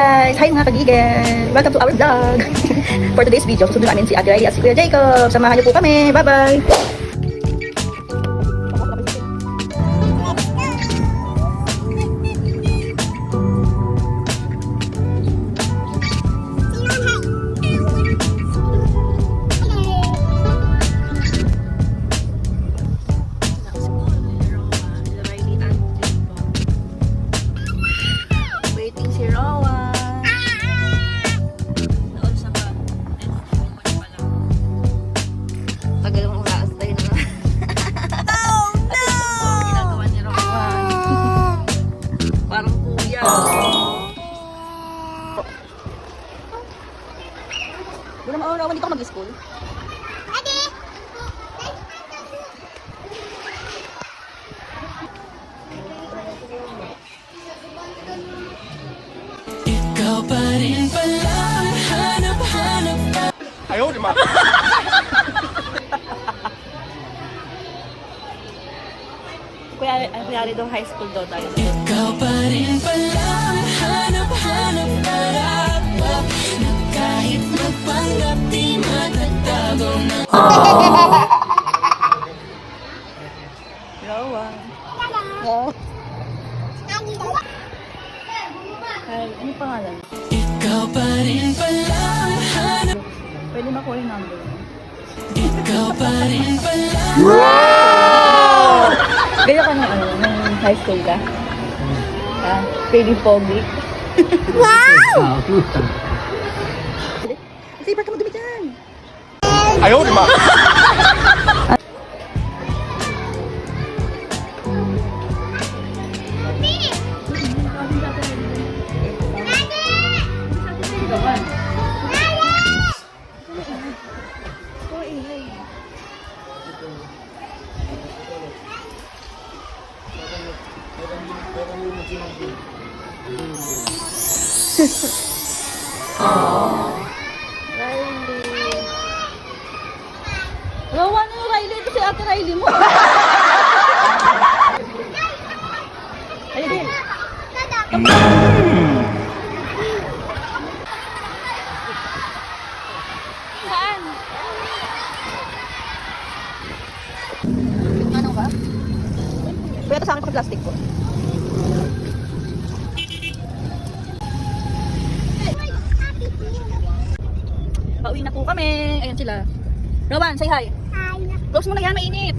guys! Hi mga kagigil! Welcome to our vlog! For today's video, susunod namin si Ate Riley at si Kuya Jacob. Samahan niyo po kami. Bye-bye! Doon naman arawan dito ako mag-school. Ikaw pa rin pala, hanap-hanap ka. Ayaw, di ma. Kuya daw high school daw tayo. Ikaw pa rin pala, hanap-hanap ka dapat. Na kahit magpanggap di matatago na. Rowan. Yeah. Hi, ano pangalan? Ikaw pa rin pala, hanap. Pwede makuha yung number. Ikaw pa rin pala. Gaya ka ng ano, ng high school ka? Ah, Baby Pogi. Wow! Kasi ba't ka magdumi dyan? Ayaw, di ma. Rowan yung Riley. Ito si Ate Riley mo. Ayun din. Saan? Ano ka? Kuya, ito sa akin pag-plastic ko. Pauwi na po kami. Ayan sila. Rowan, say hi. Hi. Close mo na yan, mainit.